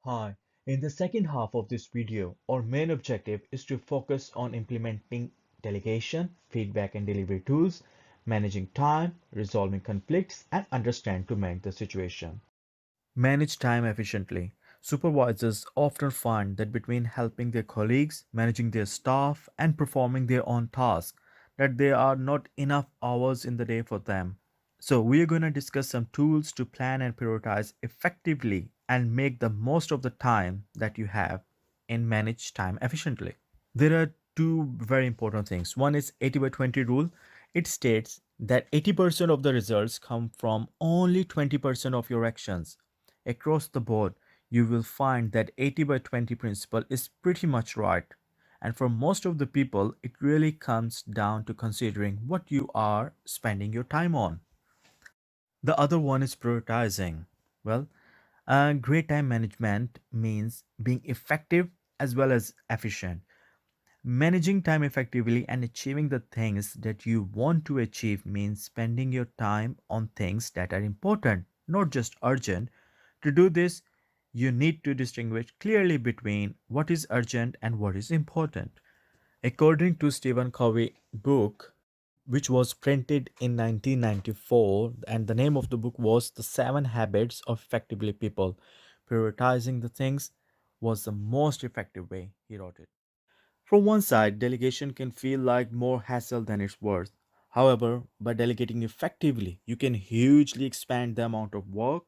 Hi, in the second half of this video, our main objective is to focus on implementing delegation, feedback and delivery tools, managing time, resolving conflicts, and understand to manage the situation. Manage time efficiently. Supervisors often find that between helping their colleagues, managing their staff, and performing their own tasks, that there are not enough hours in the day for them. So, we are going to discuss some tools to plan and prioritize effectively and make the most of the time that you have and manage time efficiently. There are two very important things. One is 80 by 20 rule. It states that 80% of the results come from only 20% of your actions. Across the board, you will find that 80 by 20 principle is pretty much right. And for most of the people, it really comes down to considering what you are spending your time on. The other one is prioritizing. Well, great time management means being effective as well as efficient. Managing time effectively and achieving the things that you want to achieve means spending your time on things that are important, not just urgent. To do this, you need to distinguish clearly between what is urgent and what is important. According to Stephen Covey's book, which was printed in 1994, and the name of the book was The Seven Habits of Effectively People, prioritizing the things was the most effective way, he wrote it. From one side, delegation can feel like more hassle than it's worth. However, by delegating effectively, you can hugely expand the amount of work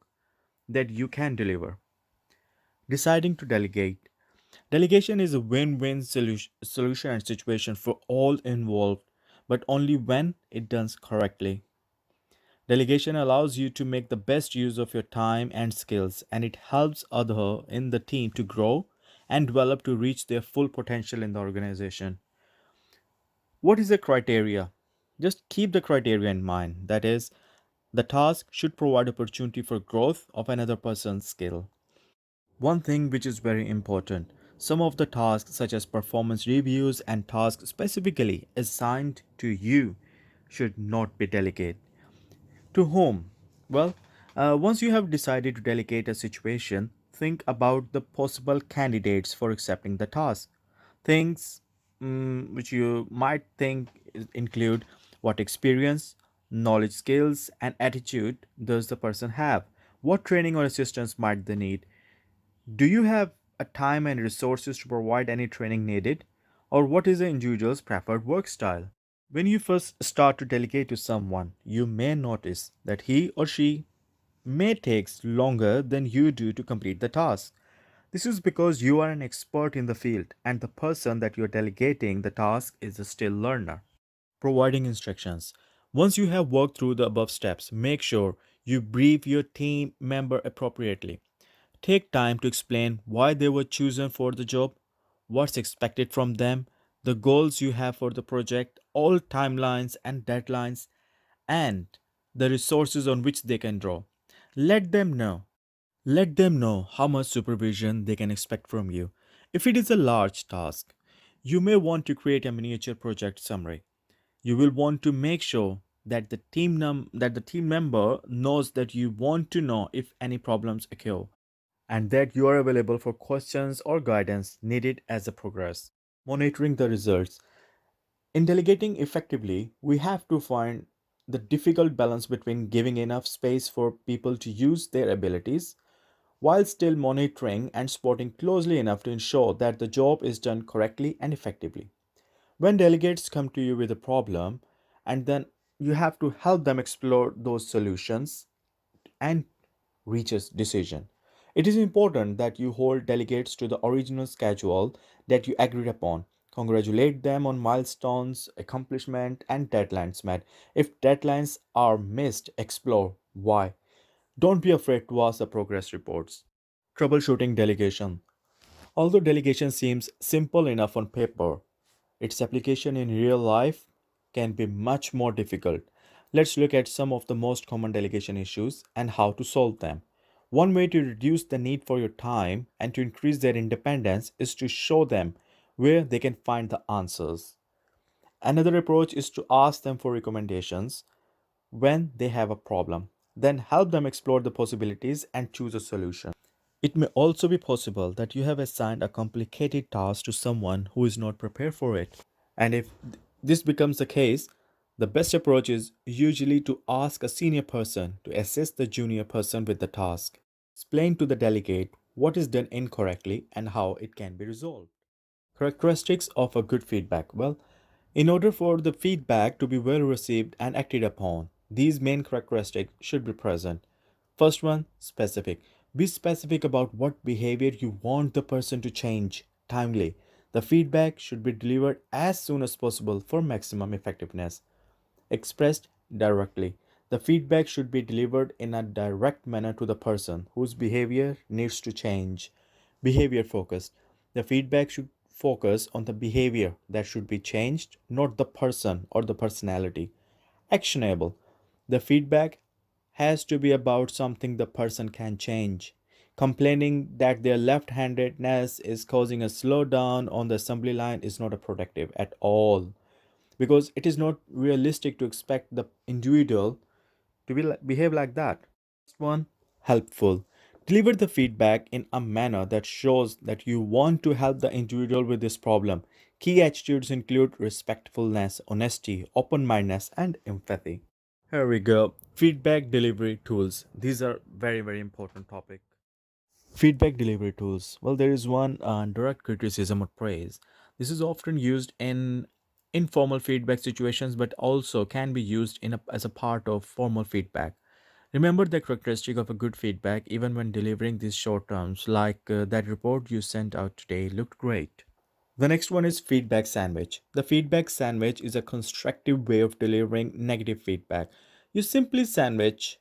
that you can deliver. Deciding to delegate. Delegation is a win win solution and situation for all involved, but only when it done correctly. Delegation allows you to make the best use of your time and skills, and it helps other in the team to grow and develop to reach their full potential in the organization. What is the criteria? Just keep the criteria in mind. That is, the task should provide opportunity for growth of another person's skill. One thing which is very important, some of the tasks such as performance reviews and tasks specifically assigned to you should not be delegated. To whom? Well, once you have decided to delegate a situation, think about the possible candidates for accepting the task. Things which you might think include what experience, knowledge, skills, and attitude does the person have? What training or assistance might they need? Do you have a time and resources to provide any training needed? Or what is the individual's preferred work style? When you first start to delegate to someone, you may notice that he or she may take longer than you do to complete the task. This is because you are an expert in the field and the person that you are delegating the task is a still learner. Providing instructions. Once you have worked through the above steps, make sure you brief your team member appropriately. Take time to explain why they were chosen for the job, what's expected from them, the goals you have for the project, all timelines and deadlines, and the resources on which they can draw. Let them know. Let them know how much supervision they can expect from you. If it is a large task, you may want to create a miniature project summary. You will want to make sure that the team member knows that you want to know if any problems occur and that you are available for questions or guidance needed as a progress. Monitoring the results. In delegating effectively, we have to find the difficult balance between giving enough space for people to use their abilities while still monitoring and supporting closely enough to ensure that the job is done correctly and effectively. When delegates come to you with a problem, and then you have to help them explore those solutions and reach a decision. It is important that you hold delegates to the original schedule that you agreed upon. Congratulate them on milestones, accomplishment, and deadlines met. If deadlines are missed, explore why. Don't be afraid to ask the progress reports. Troubleshooting delegation. Although delegation seems simple enough on paper, its application in real life can be much more difficult. Let's look at some of the most common delegation issues and how to solve them. One way to reduce the need for your time and to increase their independence is to show them where they can find the answers. Another approach is to ask them for recommendations when they have a problem. Then help them explore the possibilities and choose a solution. It may also be possible that you have assigned a complicated task to someone who is not prepared for it. And if this becomes the case, the best approach is usually to ask a senior person to assist the junior person with the task. Explain to the delegate what is done incorrectly and how it can be resolved. Characteristics of a good feedback. Well, in order for the feedback to be well received and acted upon, these main characteristics should be present. First one, specific. Be specific about what behavior you want the person to change. Timely. The feedback should be delivered as soon as possible for maximum effectiveness. Expressed directly. The feedback should be delivered in a direct manner to the person whose behavior needs to change. Behavior focused. The feedback should focus on the behavior that should be changed, not the person or the personality. Actionable. The feedback has to be about something the person can change. Complaining that their left handedness is causing a slowdown on the assembly line is not a productive at all, because it is not realistic to expect the individual to behave like that. Next one, helpful. Deliver the feedback in a manner that shows that you want to help the individual with this problem. Key attitudes include respectfulness, honesty, open mindedness, and empathy. Here we go. Feedback delivery tools. These are very, very important topic. Feedback delivery tools. Well, there is one direct criticism or praise. This is often used in informal feedback situations, but also can be used as a part of formal feedback. Remember the characteristic of a good feedback even when delivering these short terms, like that report you sent out today looked great. The next one is feedback sandwich. The feedback sandwich is a constructive way of delivering negative feedback. You simply sandwich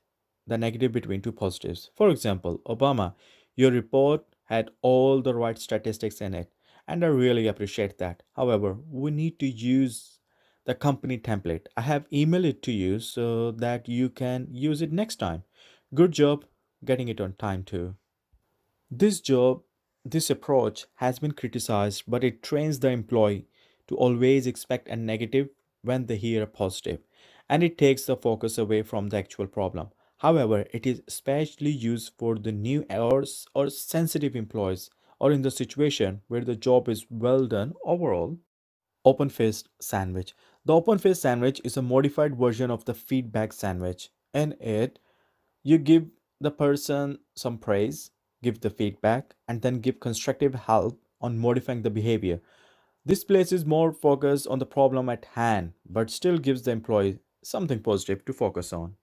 the negative between two positives. For example, Obama, your report had all the right statistics in it, and I really appreciate that. However, we need to use the company template. I have emailed it to you so that you can use it next time. Good job getting it on time too. This job, this approach has been criticized, but it trains the employee to always expect a negative when they hear a positive, and it takes the focus away from the actual problem. However, it is especially used for the new or sensitive employees, or in the situation where the job is well done overall. Open faced sandwich. The open faced sandwich is a modified version of the feedback sandwich. In it, you give the person some praise, give the feedback, and then give constructive help on modifying the behavior. This places more focus on the problem at hand, but still gives the employee something positive to focus on.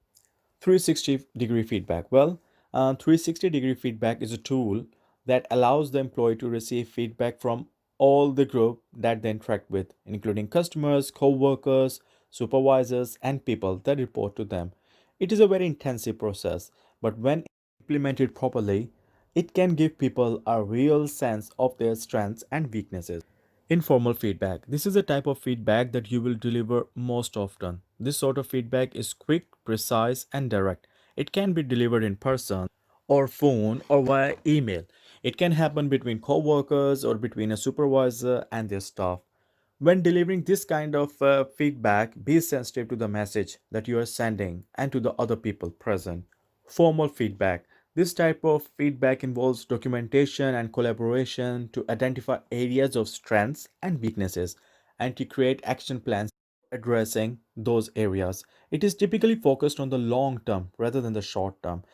360-degree feedback. Well, 360-degree feedback is a tool that allows the employee to receive feedback from all the group that they interact with, including customers, co-workers, supervisors, and people that report to them. It is a very intensive process, but when implemented properly, it can give people a real sense of their strengths and weaknesses. Informal feedback. This is a type of feedback that you will deliver most often. This sort of feedback is quick, precise, and direct. It can be delivered in person, or phone, or via email. It can happen between co-workers or between a supervisor and their staff. When delivering this kind of feedback, be sensitive to the message that you are sending and to the other people present. Formal feedback. This type of feedback involves documentation and collaboration to identify areas of strengths and weaknesses and to create action plans addressing those areas. It is typically focused on the long term rather than the short term.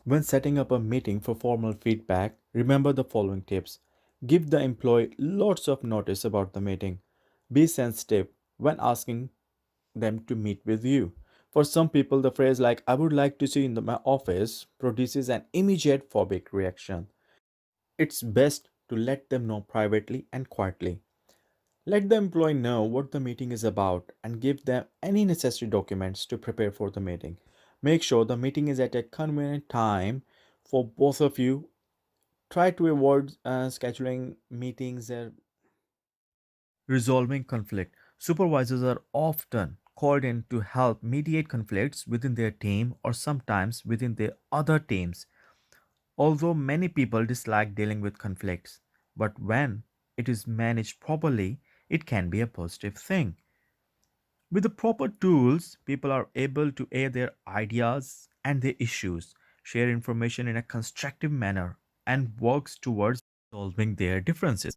When setting up a meeting for formal feedback, remember the following tips. Give the employee lots of notice about the meeting. Be sensitive when asking them to meet with you. For some people, the phrase like, I would like to see you in my office produces an immediate phobic reaction. It's best to let them know privately and quietly. Let the employee know what the meeting is about and give them any necessary documents to prepare for the meeting. Make sure the meeting is at a convenient time for both of you. Try to avoid scheduling meetings. Resolving conflict. Supervisors are often called in to help mediate conflicts within their team or sometimes within their other teams. Although many people dislike dealing with conflicts, but when it is managed properly, it can be a positive thing. With the proper tools, people are able to air their ideas and their issues, share information in a constructive manner, and works towards solving their differences.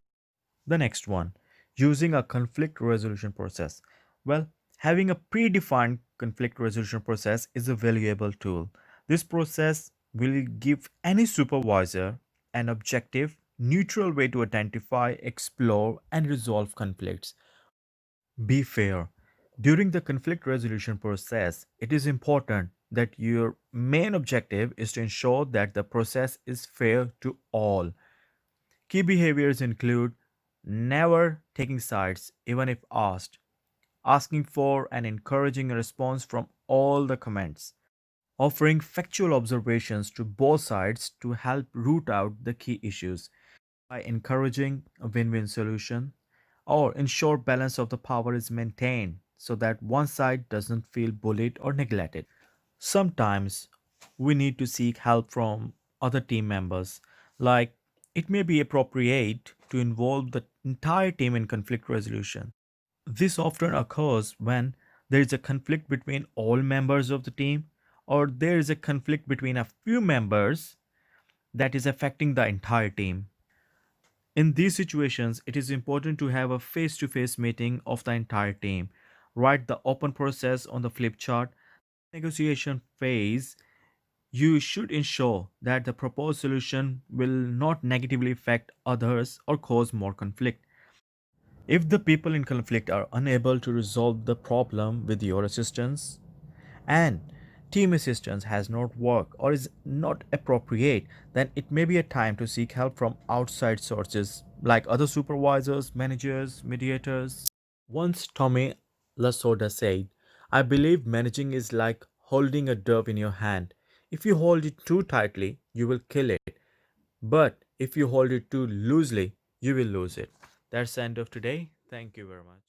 The next one, using a conflict resolution process. Well, having a predefined conflict resolution process is a valuable tool. This process will give any supervisor an objective, neutral way to identify, explore, and resolve conflicts. Be fair. During the conflict resolution process, it is important that your main objective is to ensure that the process is fair to all. Key behaviors include never taking sides, even if asked, asking for and encouraging a response from all the comments, offering factual observations to both sides to help root out the key issues by encouraging a win win solution, or ensure balance of the power is maintained so that one side doesn't feel bullied or neglected. Sometimes we need to seek help from other team members, like it may be appropriate to involve the entire team in conflict resolution. This often occurs when there is a conflict between all members of the team, or there is a conflict between a few members that is affecting the entire team. In these situations, it is important to have a face to face meeting of the entire team. Write the open process on the flip chart. Negotiation phase, you should ensure that the proposed solution will not negatively affect others or cause more conflict. If the people in conflict are unable to resolve the problem with your assistance, and team assistance has not worked or is not appropriate, then it may be a time to seek help from outside sources like other supervisors, managers, mediators. Once Tommy Lasorda said, I believe managing is like holding a dove in your hand. If you hold it too tightly, you will kill it. But if you hold it too loosely, you will lose it. That's the end of today. Thank you very much.